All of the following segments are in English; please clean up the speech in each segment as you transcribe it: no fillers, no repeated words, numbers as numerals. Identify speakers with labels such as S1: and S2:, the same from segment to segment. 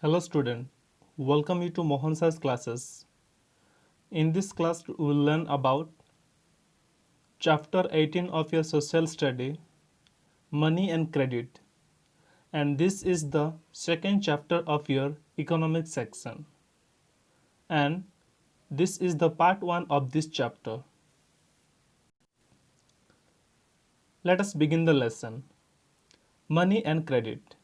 S1: Hello student, welcome you to Mohan Sir's classes. In this class we will learn about chapter 18 of your social study, money and credit. And this is the second chapter of your economics section. And this is the part 1 of this chapter. Let us begin the lesson. Money and credit.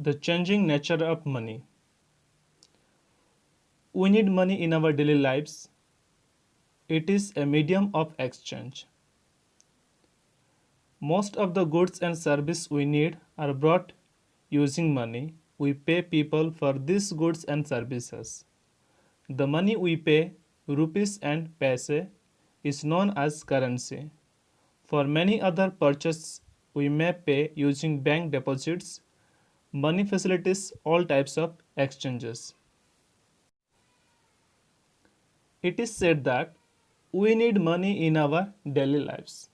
S1: The changing nature of money. We need money in our daily lives. It is a medium of exchange. Most of the goods and services we need are bought using money. We pay people for these goods and services. The money we pay, rupees and paise, is known as currency. For many other purchases, we may pay using bank deposits, money facilities, all types of exchanges. It is said that we need money in our daily lives.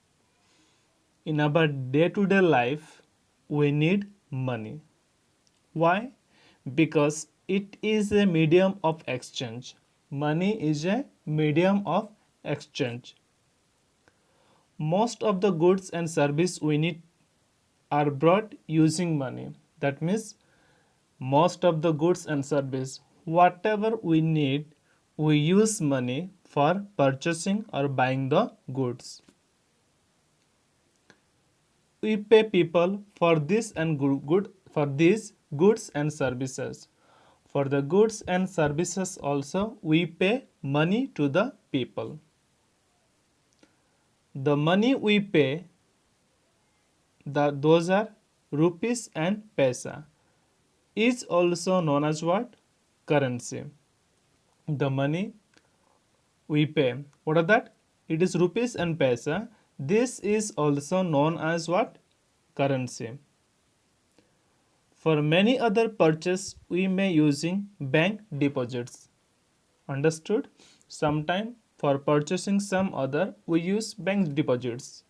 S1: In our day to day life, we need money. Why? Because it is a medium of exchange. Money is a medium of exchange. Most of the goods and service we need are bought using money. That means most of the goods and service, whatever we need, we use money for purchasing or buying the goods. We pay people for this and good for these goods and services. For the goods and services also we pay money to the people. The money we pay, those are rupees and paisa, is also known as what? Currency. The money we pay, what are that? It is rupees and paisa. This is also known as what? Currency. For many other purchase, we may using bank deposits. Understood? Sometime for purchasing some other, we use bank deposits.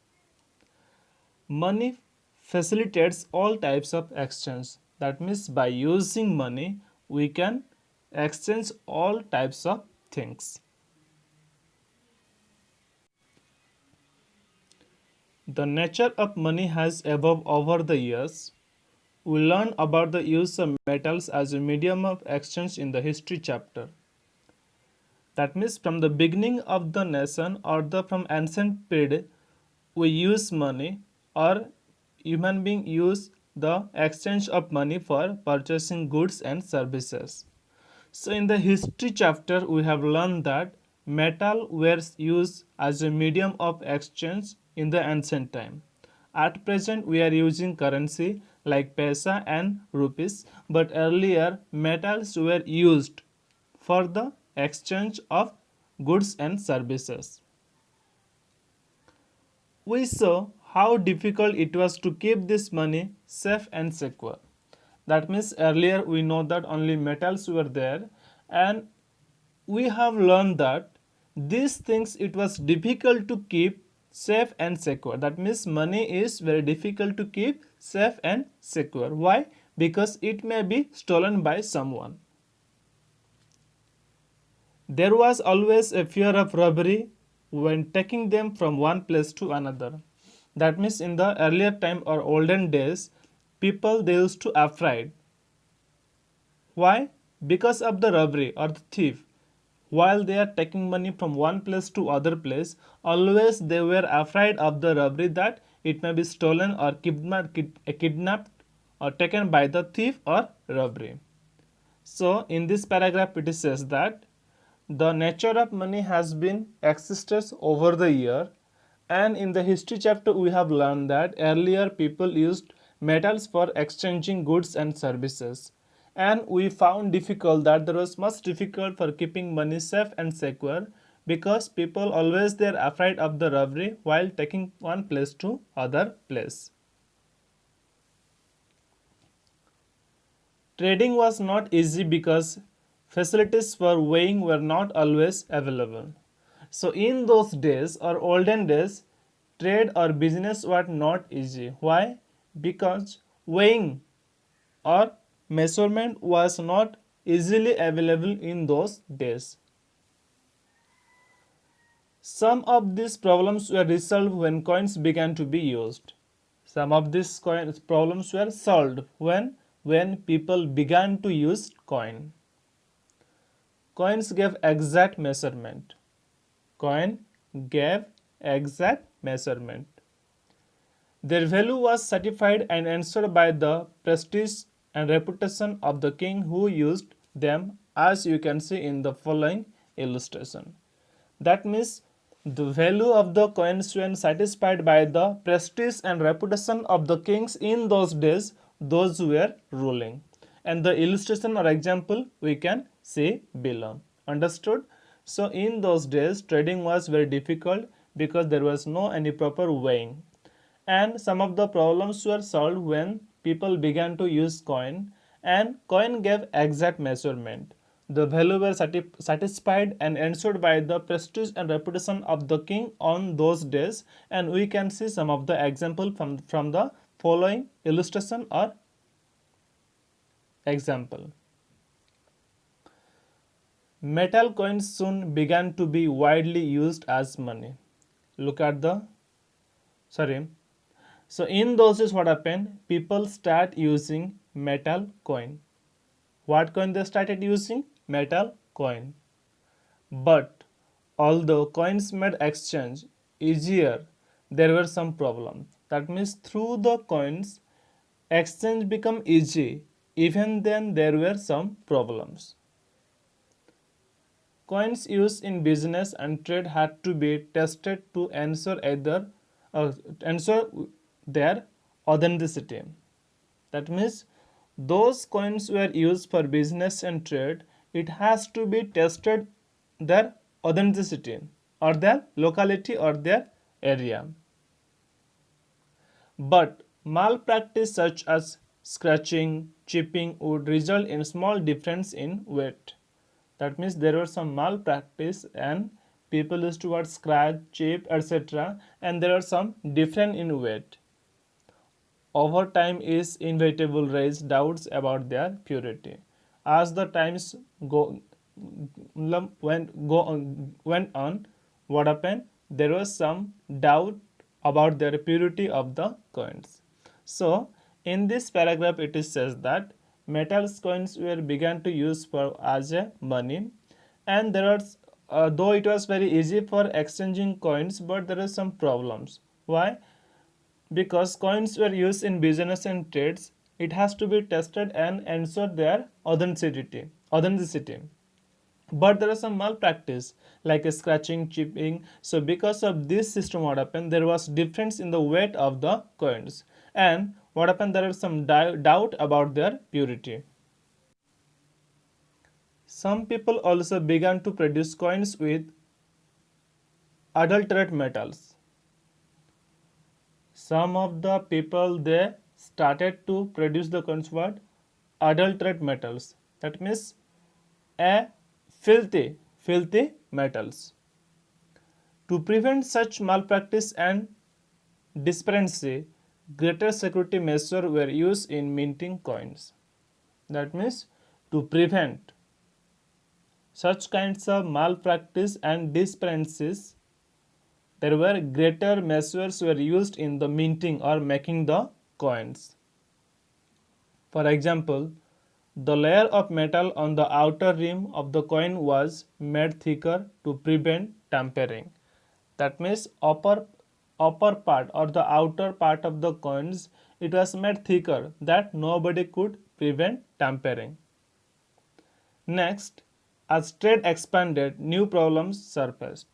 S1: Money facilitates all types of exchange. That means by using money, we can exchange all types of things. The nature of money has evolved over the years. We learn about the use of metals as a medium of exchange in the history chapter. That means from the beginning of the nation or from ancient period, we use money or human being use the exchange of money for purchasing goods and services. So in the history chapter, we have learned that metal were used as a medium of exchange in the ancient time. At present, we are using currency like paisa and rupees, but earlier metals were used for the exchange of goods and services. We saw how difficult it was to keep this money safe and secure. That means earlier we know that only metals were there, and we have learned that these things it was difficult to keep safe and secure. That means money is very difficult to keep safe and secure. Why? Because it may be stolen by someone. There was always a fear of robbery when taking them from one place to another. That means in the earlier time or olden days, people they used to afraid. Why? Because of the robbery or the thief. While they are taking money from one place to other place, always they were afraid of the robbery that it may be stolen or kidnapped or taken by the thief or robbery. So in this paragraph it says that the nature of money has been existed over the year, and in the history chapter we have learned that earlier people used metals for exchanging goods and services, and we found difficult that there was much difficult for keeping money safe and secure because people always they are afraid of the robbery while taking one place to other place. Trading was not easy because facilities for weighing were not always available. So in those days or olden days, trade or business were not easy. Why? Because weighing or measurement was not easily available in those days. Some of these problems were resolved when coins began to be used. Some of these problems were solved when people began to use coin. Coins gave exact measurement. Coin gave exact measurement. Their value was certified and ensured by the prestige and reputation of the king who used them, as you can see in the following illustration. That means the value of the coins when satisfied by the prestige and reputation of the kings in those days, those who were ruling. And the illustration or example we can see below. Understood? So in those days trading was very difficult because there was no any proper weighing. And some of the problems were solved when people began to use coin, and coin gave exact measurement. The value were satisfied and ensured by the prestige and reputation of the king on those days, and we can see some of the example from the following illustration or example. Metal coins soon began to be widely used as money. Look at the sorry. So in those days what happened? People start using metal coin. What coin they started using? Metal coin. But although coins made exchange easier, there were some problems. That means through the coins, exchange become easy. Even then there were some problems. Coins used in business and trade had to be tested to ensure their authenticity. That means those coins were used for business and trade. It has to be tested their authenticity or their locality or their area. But malpractice such as scratching, chipping would result in small difference in weight. That means there was some malpractice and people used to scratch, chip, etc. and there are some difference in weight. Over time is inevitable raise doubts about their purity. As the times went on, what happened? There was some doubt about their purity of the coins. So in this paragraph it is says that metal coins were began to use for as a money, and there are though it was very easy for exchanging coins, but there are some problems. Why? Because coins were used in business and trades, it has to be tested and ensure their authenticity. But there is some malpractice like a scratching, chipping. So because of this system, what happened? There was difference in the weight of the coins, and what happened? There is some doubt about their purity. Some people also began to produce coins with adulterate metals. Some of the people they started to produce the coins what? Adulterate metals. That means a filthy metals. To prevent such malpractice and disparity, greater security measures were used in minting coins. That means to prevent such kinds of malpractice and disparities, there were greater measures were used in the minting or making the coins. For example, the layer of metal on the outer rim of the coin was made thicker to prevent tampering. That means upper part or the outer part of the coins, it was made thicker that nobody could prevent tampering. Next, as trade expanded, new problems surfaced.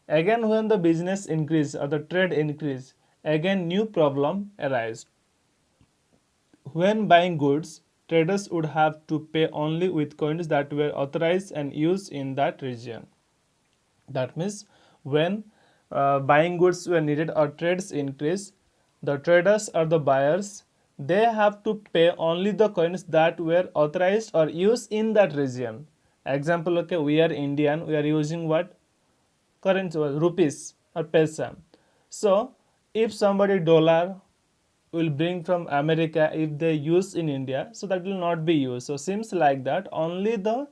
S1: Again, when the business increased or the trade increased, again new problem arise. When buying goods, traders would have to pay only with coins that were authorized and used in that region. That means when buying goods were needed or trades increased, the traders or the buyers, they have to pay only the coins that were authorized or used in that region. Example, okay, we are Indian, we are using what? Currency, rupees or paisa. So if somebody dollar will bring from America, if they use in India, so that will not be used. So seems like that only the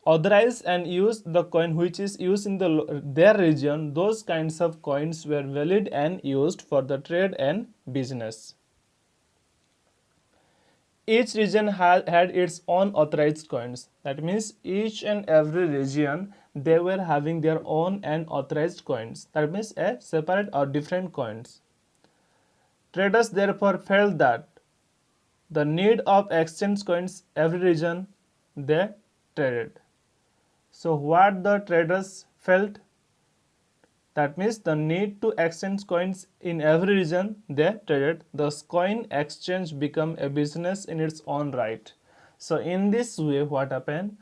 S1: authorize and use the coin which is used in their region, those kinds of coins were valid and used for the trade and business. Each region had its own authorized coins. That means each and every region they were having their own and authorized coins. That means a separate or different coins. Traders therefore felt that the need of exchange coins every region they traded. So what the traders felt, that means the need to exchange coins in every region they traded. Thus coin exchange become a business in its own right. So in this way what happened?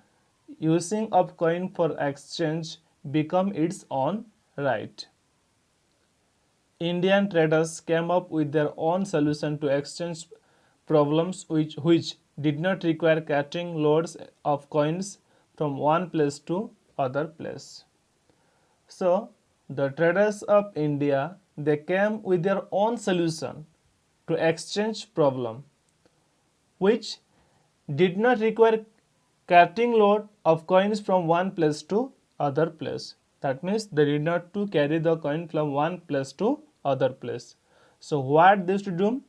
S1: Using of coin for exchange become its own right. Indian traders came up with their own solution to exchange problems which did not require carrying loads of coins from one place to other place. So the traders of India they came with their own solution to exchange problem which did not require carrying load of coins from one place to other place. That means they did not to carry the coin from one place to other place. So what they used to do?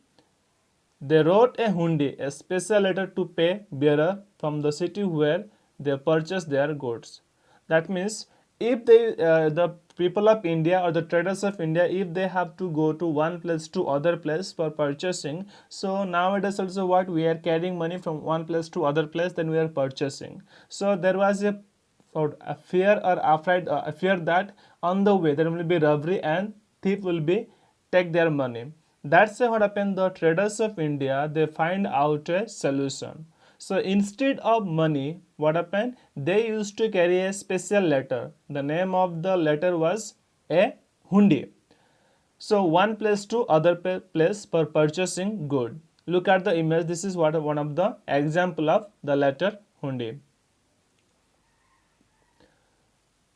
S1: They wrote a hundi, a special letter to pay bearer from the city where they purchased their goods. That means if the people of India or the traders of India, if they have to go to one place to other place for purchasing, so nowadays also what we are carrying money from one place to other place, then we are purchasing. So there was a fear or afraid, a fear that on the way there will be robbery and thief will be take their money. That's what happened. The traders of India they find out a solution. So instead of money, what happened? They used to carry a special letter. The name of the letter was a hundi. So one place to other place for purchasing good. Look at the image. This is what one of the example of the letter hundi.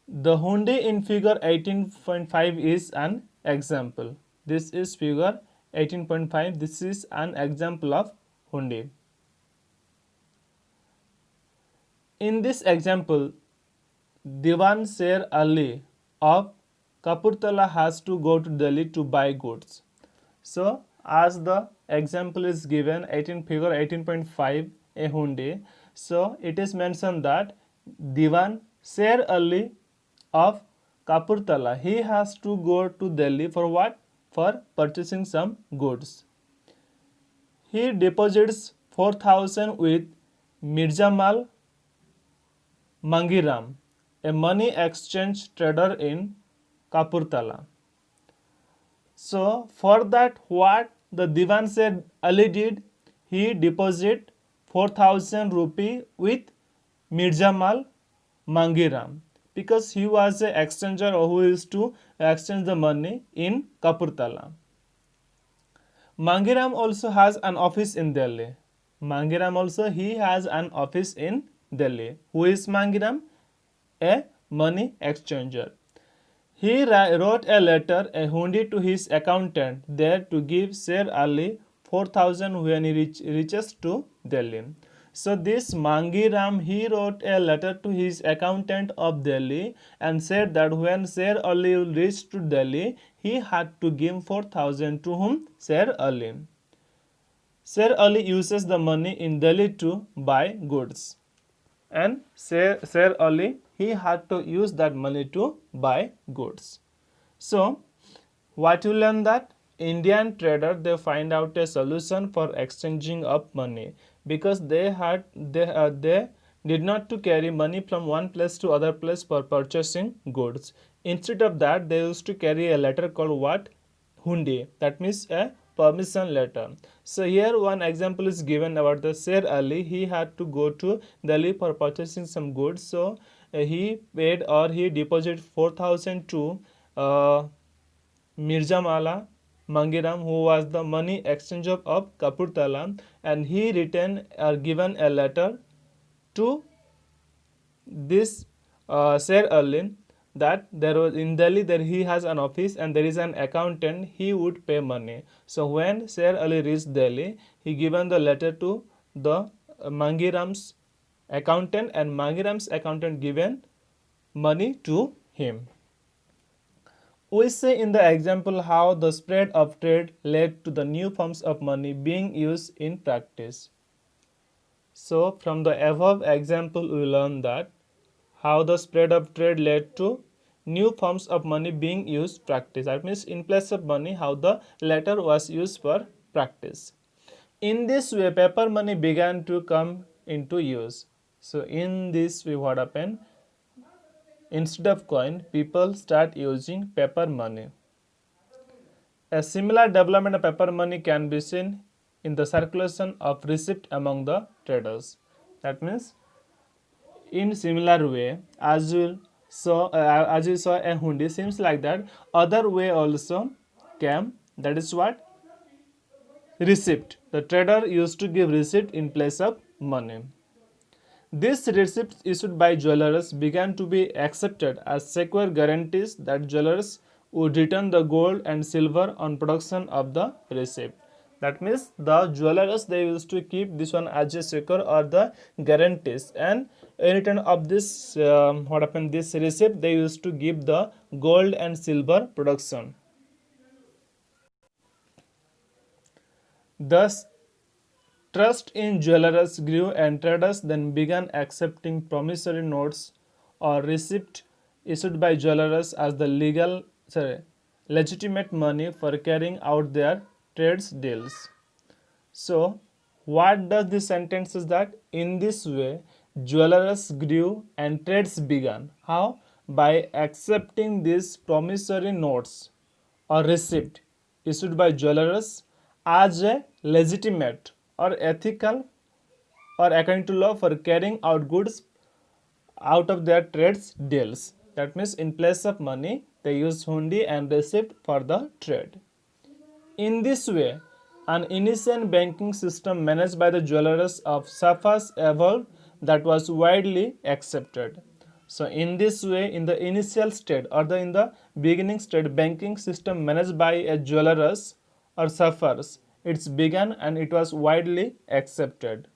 S1: The hundi in figure 18.5 is an example. This is figure 18.5. This is an example of hundi. In this example, Diwan Sher Ali of Kapurthala has to go to Delhi to buy goods. So, as the example is given, figure 18.5 a hundi. So, it is mentioned that Diwan Sher Ali of Kapurthala, he has to go to Delhi for what? For purchasing some goods. He deposits 4,000 with Mirjamal Mangiram, a money exchange trader in Kapurthala. So for that what the Diwan said Ali did, he deposit 4,000 rupee with Mirjamal Mangiram because he was an exchanger who used to exchange the money in Kapurthala. Mangiram also has an office in Delhi. Mangiram also he has an office in Delhi. Who is Mangiram? A money exchanger. He wrote a letter, a hundi to his accountant there to give Sher Ali 4,000 when he reaches to Delhi. So this Mangi Ram, he wrote a letter to his accountant of Delhi and said that when Sher Ali will reach to Delhi, he had to give 4,000 to whom? Sher Ali. Sher Ali uses the money in Delhi to buy goods. And Sher Ali, he had to use that money to buy goods. So, what you learn that Indian trader they find out a solution for exchanging of money because they did not to carry money from one place to other place for purchasing goods. Instead of that, they used to carry a letter called what? Hundi. That means a permission letter. So here one example is given about the Sher Ali. He had to go to Delhi for purchasing some goods. So he paid or he deposited 4,000 to Mirjamala Mangiram, who was the money exchanger of Kapurthala, and he written or given a letter to this Sher Ali that there was in Delhi there he has an office and there is an accountant, he would pay money. So when Sher Ali reached Delhi, he given the letter to the Mangiram's accountant and Mangiram's accountant given money to him. We see in the example how the spread of trade led to the new forms of money being used in practice. So from the above example we learn that how the spread of trade led to new forms of money being used practice. That means in place of money how the latter was used for practice. In this way paper money began to come into use. So in this way what happened? Instead of coin, people start using paper money. A similar development of paper money can be seen in the circulation of receipt among the traders. That means, in similar way, as you saw a hundi, seems like that other way also came. That is what receipt. The trader used to give receipt in place of money. These receipts issued by jewelers began to be accepted as secure guarantees that jewelers would return the gold and silver on production of the receipt. That means the jewelers they used to keep this one as a secure or the guarantees, and in return of this what happened, this receipt they used to give the gold and silver production. Thus trust in jewelers grew and traders then began accepting promissory notes or receipt issued by jewelers as the legitimate money for carrying out their trades deals. So, what does this sentence is that in this way jewelers grew and trades began. How? By accepting these promissory notes or receipt issued by jewelers as a legitimate or ethical or according to law for carrying out goods out of their trades deals. That means in place of money they use hundi and receipt for the trade. In this way, an initial banking system managed by the jewelers of Safas evolved that was widely accepted. So in this way, in the initial state or in the beginning state, banking system managed by a jewelers or Safars, it's began and it was widely accepted.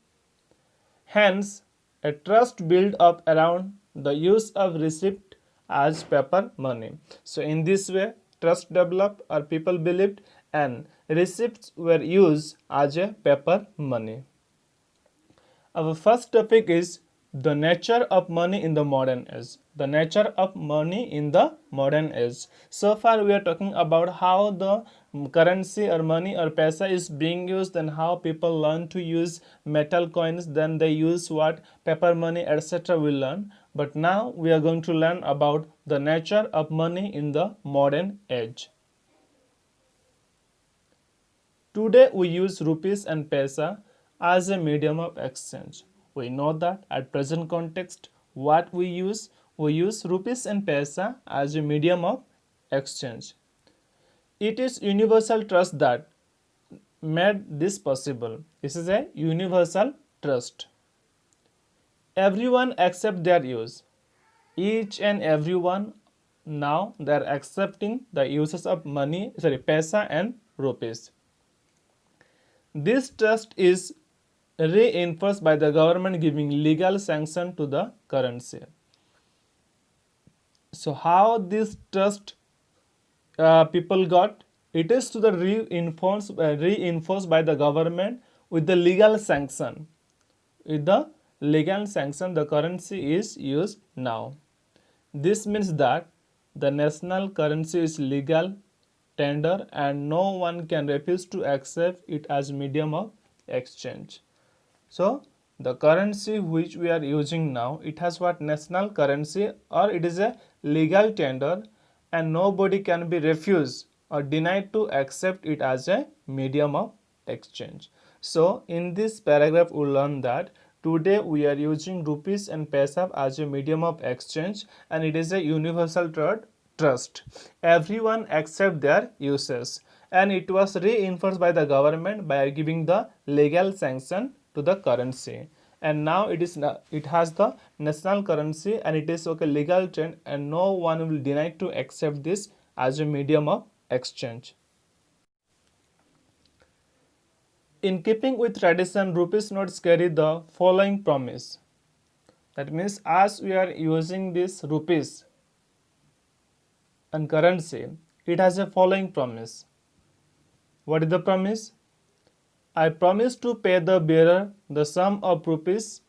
S1: Hence, a trust built up around the use of receipt as paper money. So in this way, trust developed or people believed and receipts were used as a paper money. Our first topic is the nature of money in the modern age. The nature of money in the modern age. So far we are talking about how the currency or money or paisa is being used and how people learn to use metal coins, then they use what paper money etc. we learn. But now we are going to learn about the nature of money in the modern age. Today we use rupees and paisa as a medium of exchange. We know that at present context what we use rupees and paisa as a medium of exchange. It is universal trust that made this possible. This is a universal trust. Everyone accept their use. Each and everyone now they are accepting the uses of money, paisa and rupees. This trust is reinforced by the government giving legal sanction to the currency. So how this trust people got? It is to the reinforced by the government with the legal sanction. With the legal sanction, the currency is used now. This means that the national currency is legal tender and no one can refuse to accept it as medium of exchange. So the currency which we are using now, it has what national currency or it is a legal tender and nobody can be refused or denied to accept it as a medium of exchange. So in this paragraph we learn that today we are using rupees and paisa as a medium of exchange and it is a universal trust. Everyone accept their uses and it was reinforced by the government by giving the legal sanction to the currency. and now it has the national currency, and it is okay legal trend, and no one will deny to accept this as a medium of exchange. In keeping with tradition, rupees notes carry the following promise. That means as we are using this rupees and currency, it has a following promise. What is the promise? I promise to pay the bearer the sum of rupees.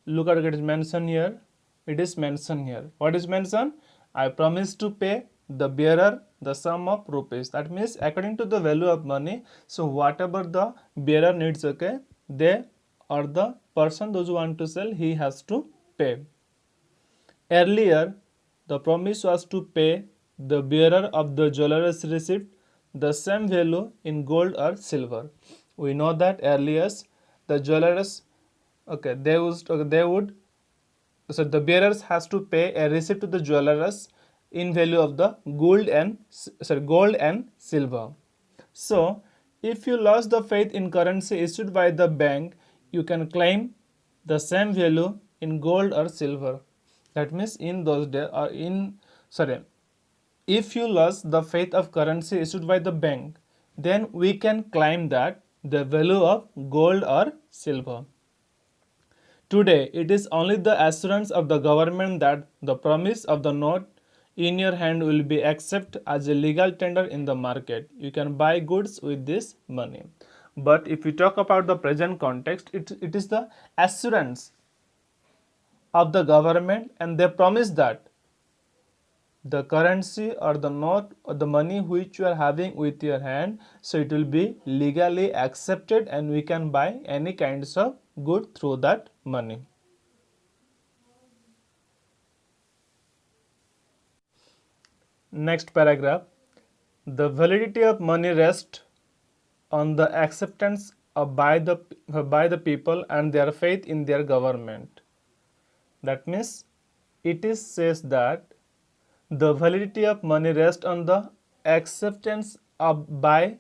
S1: Look at it is mentioned here. It is mentioned here. What is mentioned? I promise to pay the bearer the sum of rupees. That means according to the value of money. So whatever the bearer needs, okay, they or the person those who want to sell, he has to pay. Earlier, the promise was to pay the bearer of the jeweller's receipt the same value in gold or silver. We know that earlier the jewelers, okay, they would, so the bearers has to pay a receipt to the jewelers in value of the gold and silver. So if you lost the faith in currency issued by the bank, you can claim the same value in gold or silver. That means in those days, or in sorry, if you lost the faith of currency issued by the bank, then we can claim that the value of gold or silver. Today, it is only the assurance of the government that the promise of the note in your hand will be accepted as a legal tender in the market. You can buy goods with this money. But if we talk about the present context, it is the assurance of the government, and they promise that the currency or the note or the money which you are having with your hand, so it will be legally accepted and we can buy any kinds of good through that money. Next paragraph. The validity of money rests on the acceptance of by the people and their faith in their government. That means it is says that the validity of money rests on the acceptance of by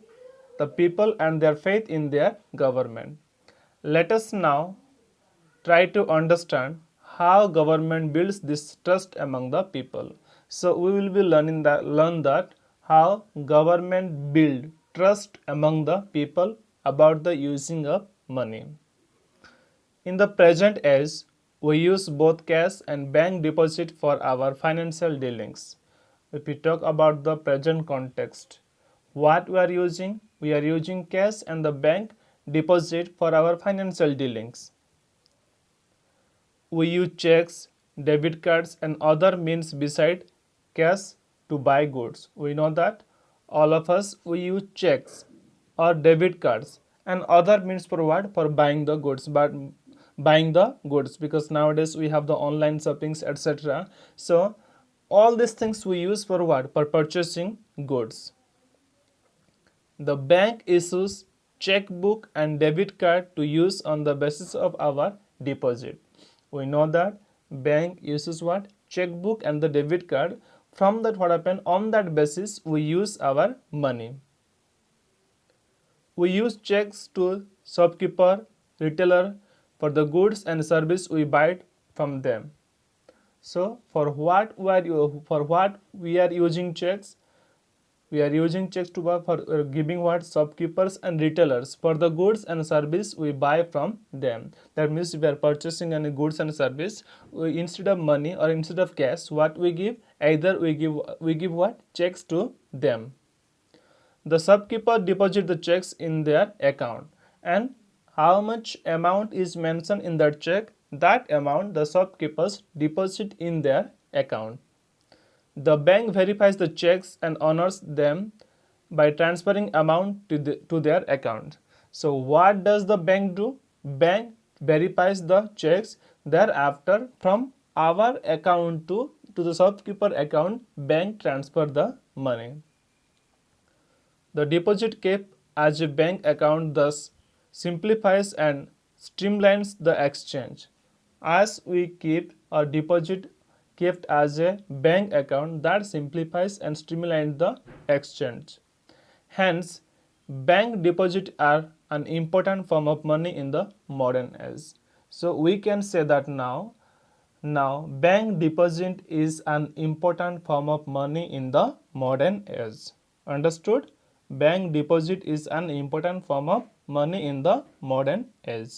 S1: the people and their faith in their government. Let us now try to understand how government builds this trust among the people. So we will be learn that how government build trust among the people about the using of money. In the present age, we use both cash and bank deposit for our financial dealings. If we talk about the present context, what we are using? We are using cash and the bank deposit for our financial dealings. We use checks, debit cards, and other means beside cash to buy goods. We know that all of us we use checks or debit cards and other means for what? For buying the goods, but buying the goods, because nowadays we have the online shoppings, etc. So all these things we use for what? For purchasing goods. The bank issues checkbook and debit card to use on the basis of our deposit. We know that bank uses what? Checkbook and the debit card. From that, what happen? On that basis, we use our money. We use checks to shopkeeper, retailer for the goods and service we buy from them. So for what we are using checks? We are using checks to buy for giving what? Shopkeepers and retailers for the goods and service we buy from them. That means if we are purchasing any goods and service, instead of money or instead of cash, what we give? Either we give what? Checks to them. The shopkeeper deposit the checks in their account, and how much amount is mentioned in that check, that amount the shopkeepers deposit in their account. The bank verifies the checks and honors them by transferring amount to their account. So what does the bank do? Bank verifies the checks. Thereafter, from our account to the shopkeeper account, bank transfer the money. The deposit kept as a bank account thus simplifies and streamlines the exchange. As we keep a deposit kept as a bank account, that simplifies and streamlines the exchange. Hence, bank deposits are an important form of money in the modern age. So we can say that now bank deposit is an important form of money in the modern age. Understood? Bank deposit is an important form of money in the modern age.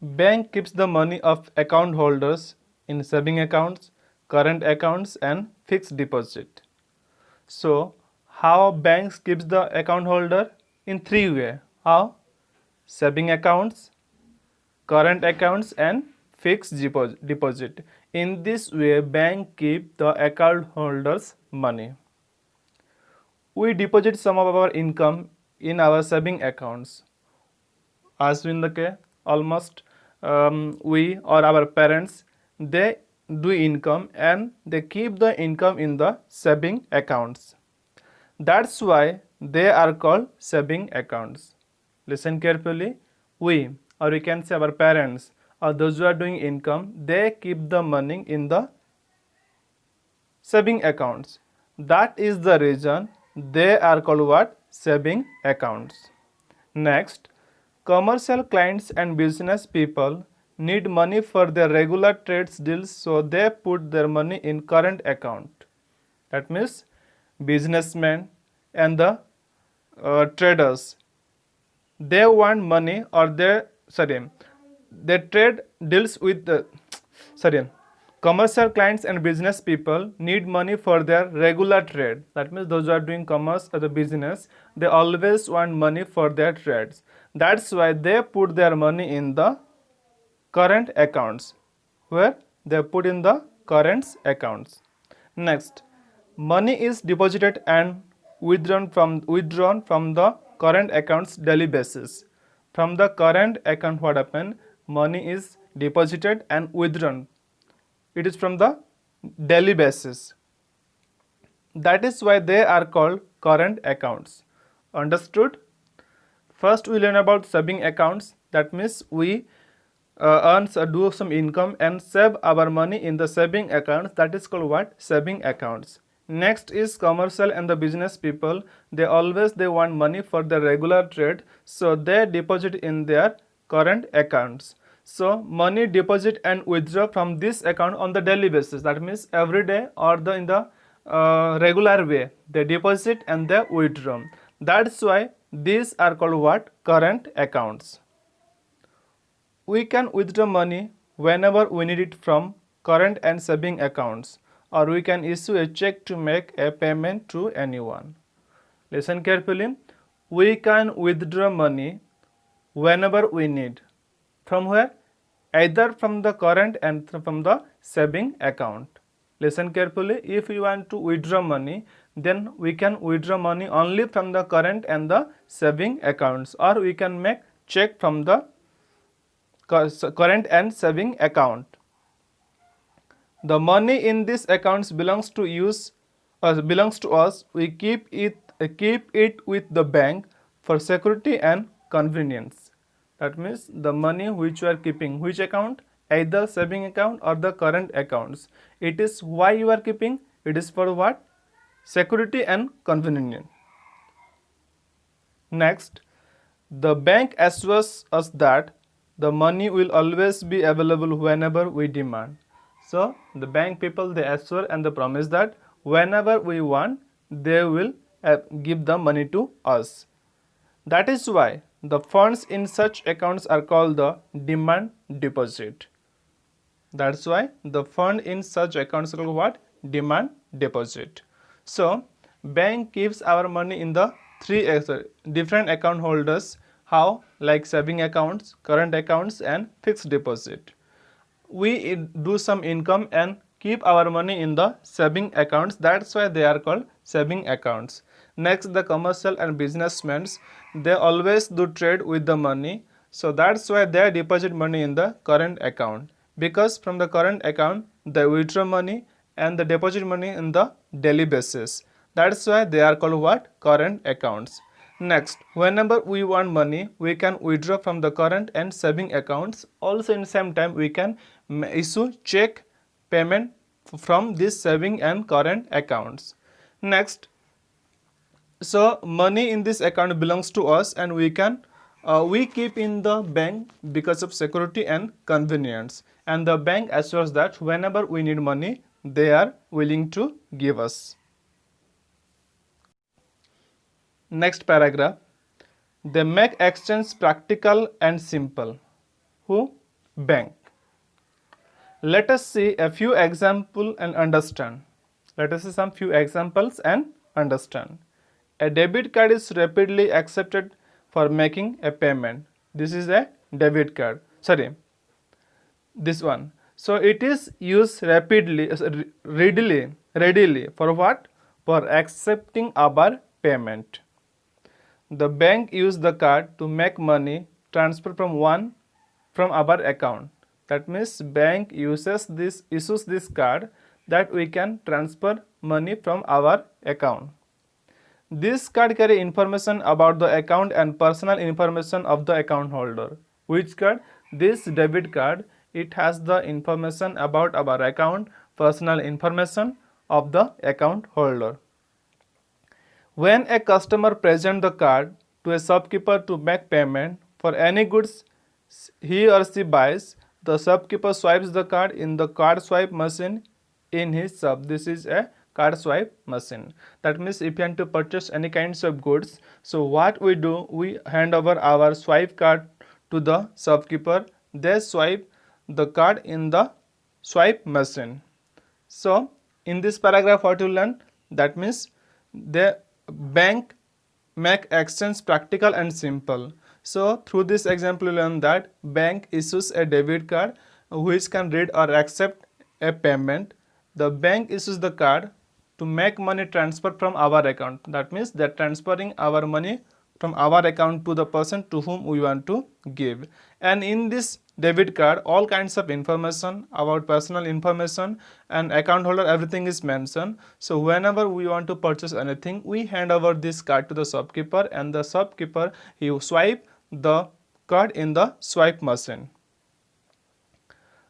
S1: Bank keeps the money of account holders in saving accounts, current accounts and fixed deposit. So, how banks keeps the account holder? In three ways. How? Saving accounts, current accounts and fixed deposit. In this way, bank keep the account holders money. We deposit some of our income in our saving accounts. As in the case, almost we or our parents, they do income and they keep the income in the saving accounts. That's why they are called saving accounts. Listen carefully. We, or we can say our parents, or those who are doing income, they keep the money in the saving accounts. That is the reason they are called what? Saving accounts. Next, commercial clients and business people need money for their regular trades deals, so they put their money in current account. That means businessmen and the traders, they want money or they trade deals with the commercial clients and business people need money for their regular trade. That means those who are doing commerce or the business, they always want money for their trades. That's why they put their money in the current accounts, where they put in the current accounts. Next, money is deposited and withdrawn from the current accounts daily basis. From the current account, what happen? Money is deposited and withdrawn. It is from the daily basis. That is why they are called current accounts. Understood? First, we learn about saving accounts. That means we do some income and save our money in the saving accounts. That is called what? Saving accounts. Next is commercial and the business people. They want money for their regular trade, so they deposit in their current accounts. So money deposit and withdraw from this account on the daily basis. That means every day or in the regular way they deposit and they withdraw. That's why these are called what? Current accounts. We can withdraw money whenever we need it from current and saving accounts, or we can issue a check to make a payment to anyone. Listen carefully. We can withdraw money whenever we need. From where? Either from the current and from the saving account. Listen carefully. If you want to withdraw money, then we can withdraw money only from the current and the saving accounts, or we can make check from the current and saving account. The money in these accounts belongs to us. We keep it with the bank for security and convenience. That means the money which you are keeping, which account? Either saving account or the current accounts. It is why you are keeping. It is for what? Security and convenience. Next, the bank assures us that the money will always be available whenever we demand. So the bank people, they assure and they promise that whenever we want, they will give the money to us. That is why the funds in such accounts are called the demand deposit. That's why the fund in such accounts are called what? Demand deposit. So bank keeps our money in the three different account holders. How? Like saving accounts, current accounts and fixed deposit. We do some income and keep our money in the saving accounts. That's why they are called saving accounts. Next, the commercial and businessmen, they always do trade with the money. So that's why they deposit money in the current account. Because from the current account, they withdraw money and they deposit money in the daily basis. That's why they are called what? Current accounts. Next, whenever we want money, we can withdraw from the current and saving accounts. Also in same time, we can issue check payment from this saving and current accounts. Next, so money in this account belongs to us and we can we keep in the bank because of security and convenience, and the bank assures that whenever we need money, they are willing to give us. Next paragraph. They make exchange practical and simple. Who? Bank. Let us see a few examples and understand. Let us see some few examples and understand. A debit card is rapidly accepted for making a payment. This is a debit card. Sorry, this one. So it is used rapidly, readily for what? For accepting our payment. The bank use the card to make money transfer from our account. That means bank issues this card that we can transfer money from our account. This card carry information about the account and personal information of the account holder. Which card? This debit card. It has the information about our account, personal information of the account holder. When a customer presents the card to a shopkeeper to make payment for any goods he or she buys, the shopkeeper swipes the card in the card swipe machine in his shop. This is a card swipe machine. That means if you want to purchase any kinds of goods, so what we do, we hand over our swipe card to the shopkeeper. They swipe the card in the swipe machine. So in this paragraph what you learn, that means the bank make exchange practical and simple. So through this example you learn that bank issues a debit card which can read or accept a payment. The bank issues the card to make money transfer from our account. That means they're transferring our money from our account to the person to whom we want to give. And in this debit card, all kinds of information about personal information and account holder, everything is mentioned. So whenever we want to purchase anything, we hand over this card to the shopkeeper, and the shopkeeper, he swipe the card in the swipe machine.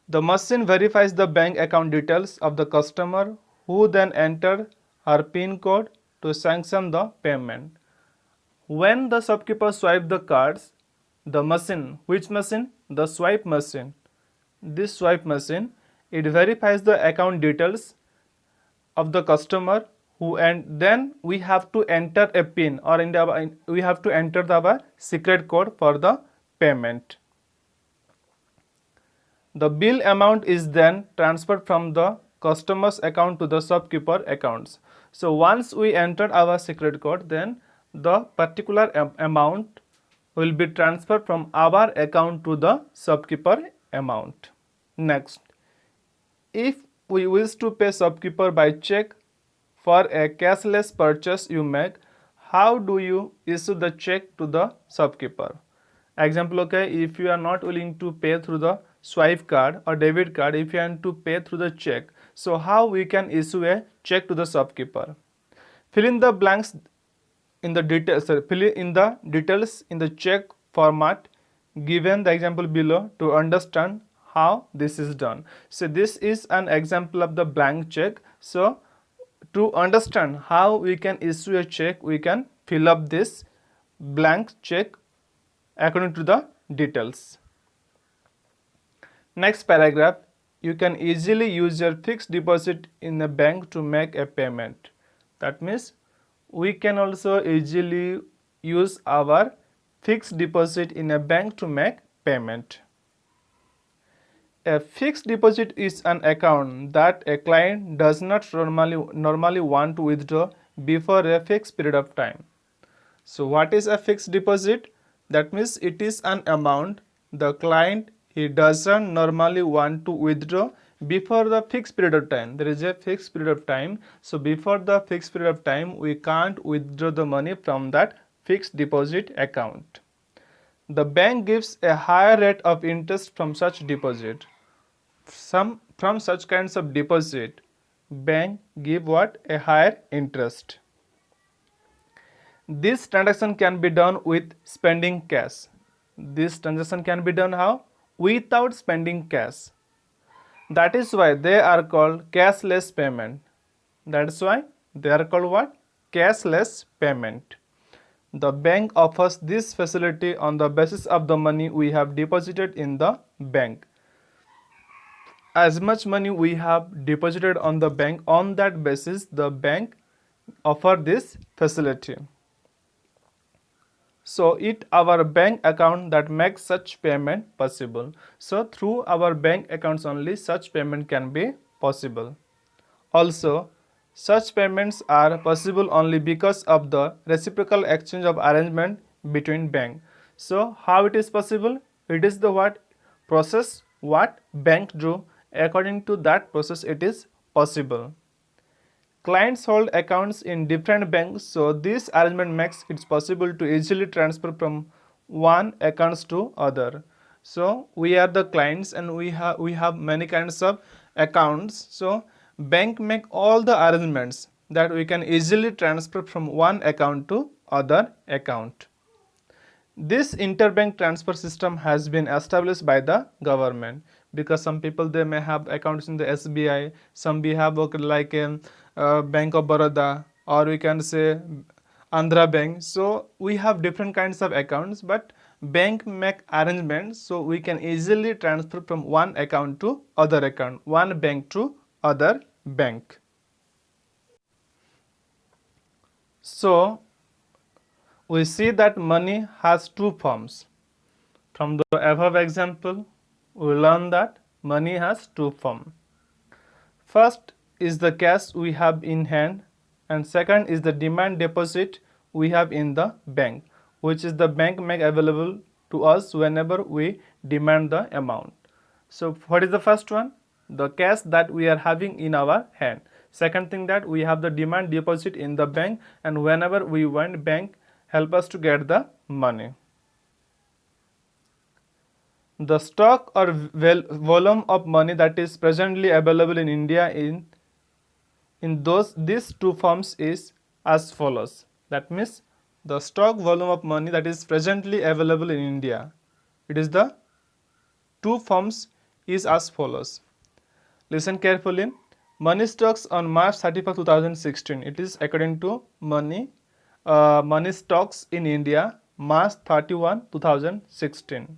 S1: The machine verifies the bank account details of the customer, who then enter her PIN code to sanction the payment. When the shopkeeper swipes the cards, the machine, which machine? The swipe machine. This swipe machine, it verifies the account details of the customer, who, and then we have to enter a PIN, or we have to enter our secret code for the payment. The bill amount is then transferred from the customer's account to the shopkeeper accounts. So once we enter our secret code, then the particular amount will be transferred from our account to the shopkeeper amount. Next, if we wish to pay shopkeeper by check for a cashless purchase you make, how do you issue the check to the shopkeeper? Example, okay, if you are not willing to pay through the swipe card or debit card, if you want to pay through the check, so how we can issue a check to the shopkeeper? Fill in the blanks in the details, fill in the details in the check format given the example below to understand how this is done. So this is an example of the blank check. So to understand how we can issue a check, we can fill up this blank check according to the details. Next paragraph, you can easily use your fixed deposit in a bank to make a payment. That means we can also easily use our fixed deposit in a bank to make payment. A fixed deposit is an account that a client does not normally want to withdraw before a fixed period of time. So what is a fixed deposit? That means it is an amount the client, he doesn't normally want to withdraw before the fixed period of time. There is a fixed period of time. So before the fixed period of time, we can't withdraw the money from that fixed deposit account. The bank gives a higher rate of interest from such deposit. From such kinds of deposit, bank give what? A higher interest. This transaction can be done with spending cash. This transaction can be done how? Without spending cash. That is why they are called cashless payment. That's why they are called what? Cashless payment. The bank offers this facility on the basis of the money we have deposited in the bank. As much money we have deposited on the bank, on that basis the bank offer this facility. So it our bank account that makes such payment possible. So through our bank accounts only such payment can be possible. Also, such payments are possible only because of the reciprocal exchange of arrangement between bank. So how it is possible? It is the what process what bank do, according to that process it is possible. Clients hold accounts in different banks, so this arrangement makes it possible to easily transfer from one accounts to other. So we are the clients and we have many kinds of accounts. So bank make all the arrangements that we can easily transfer from one account to other account. This interbank transfer system has been established by the government, because some people they may have accounts in the SBI, some we have like in Bank of Baroda, or we can say Andhra Bank. So we have different kinds of accounts, but bank make arrangements so we can easily transfer from one account to other account, one bank to other bank. So we see that money has two forms. From the above example, we learn that money has two forms. First is the cash we have in hand, and second is the demand deposit we have in the bank, which is the bank make available to us whenever we demand the amount. So what is the first one? The cash that we are having in our hand. Second thing, that we have the demand deposit in the bank, and whenever we want, bank help us to get the money. The stock or volume of money that is presently available in India in these two forms is as follows. That means the stock volume of money that is presently available in India, it is the two forms is as follows. Listen carefully. Money stocks on March 31st, 2016. It is according to money stocks in India, March 31, 2016.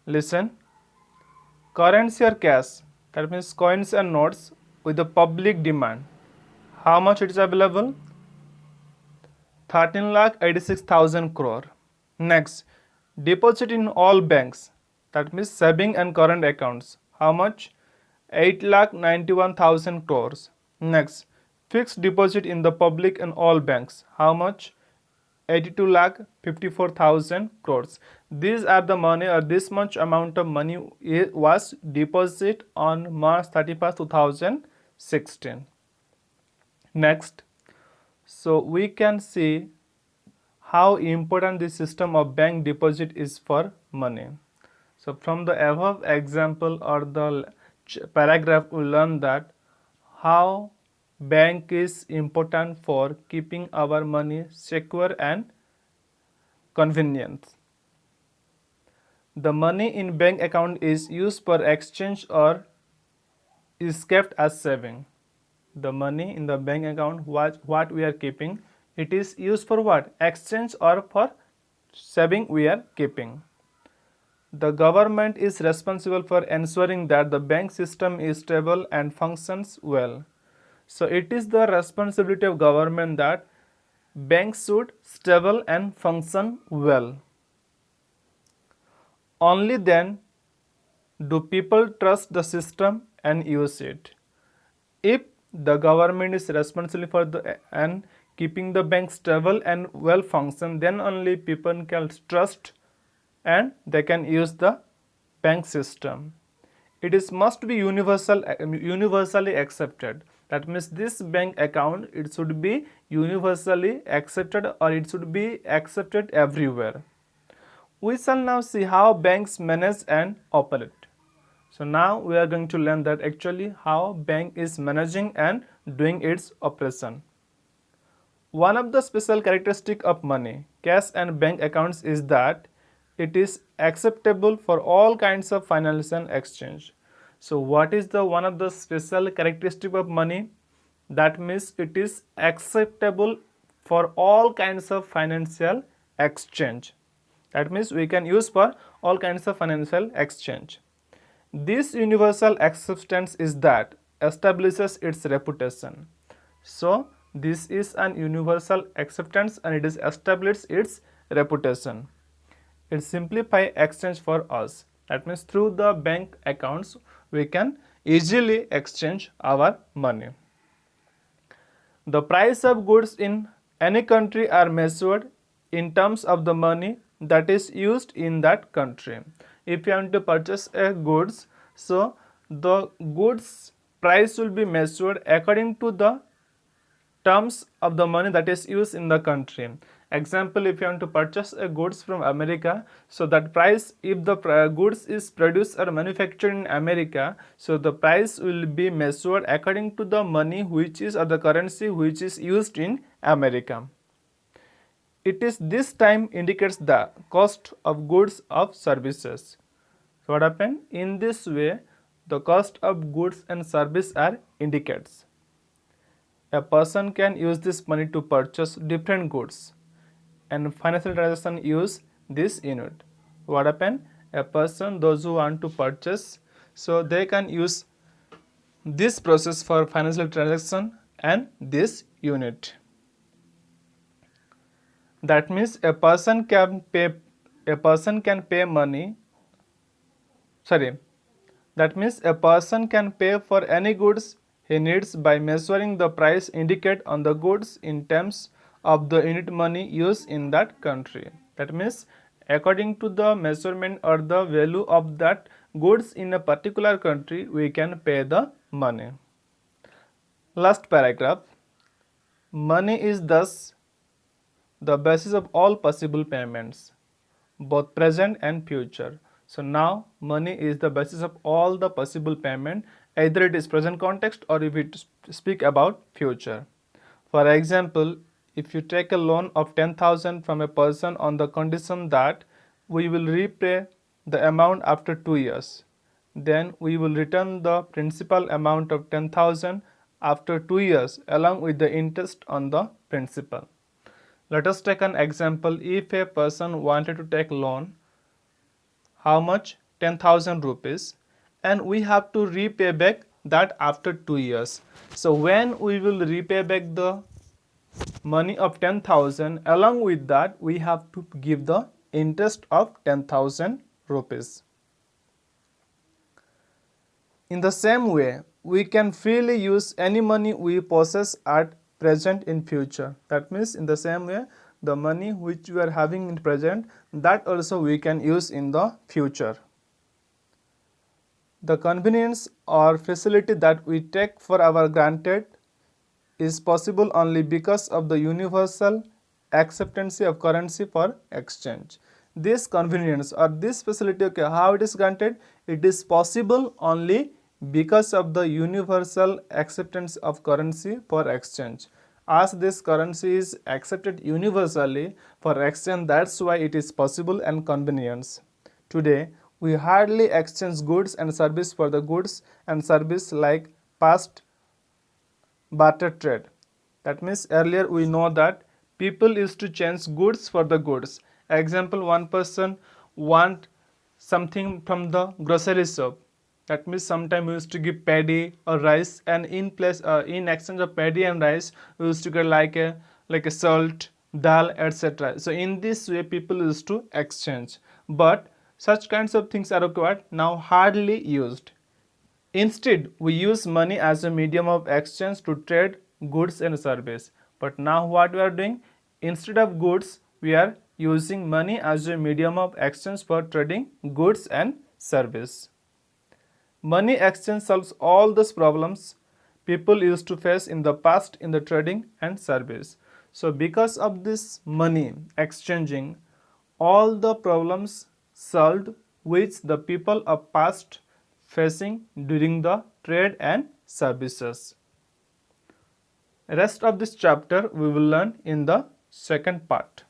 S1: Listen. Currency or cash, that means coins and notes with the public demand. How much it is available? 13,86,000 crore. Next, deposit in all banks, that means saving and current accounts. How much? 8,91,000 crores. Next, fixed deposit in the public and all banks. How much? 82,54,000 crores. These are the money, or this much amount of money was deposited on March 31st, 2016. Next, so we can see how important this system of bank deposit is for money. So from the above example or the paragraph, we learn that how bank is important for keeping our money secure and convenient. The money in bank account is used for exchange or is kept as saving. The money in the bank account, what we are keeping, it is used for what? Exchange or for saving we are keeping. The government is responsible for ensuring that the bank system is stable and functions well. So it is the responsibility of government that banks should stable and function well. Only then do people trust the system and use it. If the government is responsible for and keeping the bank stable and well function, then only people can trust and they can use the bank system. It is must be universally accepted. That means this bank account, it should be universally accepted, or it should be accepted everywhere. We shall now see how banks manage and operate. So now we are going to learn that actually how bank is managing and doing its operation. One of the special characteristic of money, cash and bank accounts is that it is acceptable for all kinds of financial exchange. So what is the one of the special characteristic of money? That means it is acceptable for all kinds of financial exchange. That means we can use for all kinds of financial exchange. This universal acceptance is that establishes its reputation. So this is an universal acceptance and it is established its reputation. It simplifies exchange for us. That means through the bank accounts we can easily exchange our money. The price of goods in any country are measured in terms of the money that is used in that country. If you want to purchase a goods, so the goods price will be measured according to the terms of the money that is used in the country. Example, if you want to purchase a goods from America, so that price, if the goods is produced or manufactured in America, so the price will be measured according to the money which is or the currency which is used in America. It is this time indicates the cost of goods of services. So what happened? In this way, the cost of goods and service are indicates. A person can use this money to purchase different goods, and financial transaction use this unit. What happen? A person, those who want to purchase, so they can use this process for financial transaction and this unit. That means a person can pay money. That means a person can pay for any goods he needs by measuring the price indicated on the goods in terms of the unit money used in that country. That means according to the measurement or the value of that goods in a particular country, we can pay the money. Last paragraph. Money is thus the basis of all possible payments, both present and future. So now money is the basis of all the possible payment, either it is present context or if it speak about future. For example, if you take a loan of 10,000 from a person on the condition that we will repay the amount after 2 years, then we will return the principal amount of 10,000 after 2 years along with the interest on the principal. Let us take an example. If a person wanted to take loan, how much? 10,000 rupees, and we have to repay back that after 2 years. So when we will repay back the money of 10,000, along with that we have to give the interest of 10,000 rupees. In the same way, we can freely use any money we possess at present in future. That means in the same way, the money which we are having in present, that also we can use in the future. The convenience or facility that we take for our granted is possible only because of the universal acceptance of currency for exchange. This convenience or this facility, okay, how it is granted? It is possible only because of the universal acceptance of currency for exchange. As this currency is accepted universally for exchange, that's why it is possible and convenience. Today, we hardly exchange goods and service for the goods and service like past barter trade. That means earlier we know that people used to change goods for the goods. Example, one person want something from the grocery shop. That means sometimes we used to give paddy or rice, and in exchange of paddy and rice, we used to get like a salt, dal, etc. So in this way, people used to exchange. But such kinds of things are required now hardly used. Instead, we use money as a medium of exchange to trade goods and service. But now what we are doing? Instead of goods, we are using money as a medium of exchange for trading goods and service. Money exchange solves all those problems people used to face in the past in the trading and service. So because of this money exchanging, all the problems solved which the people of past facing during the trade and services. Rest of this chapter we will learn in the second part.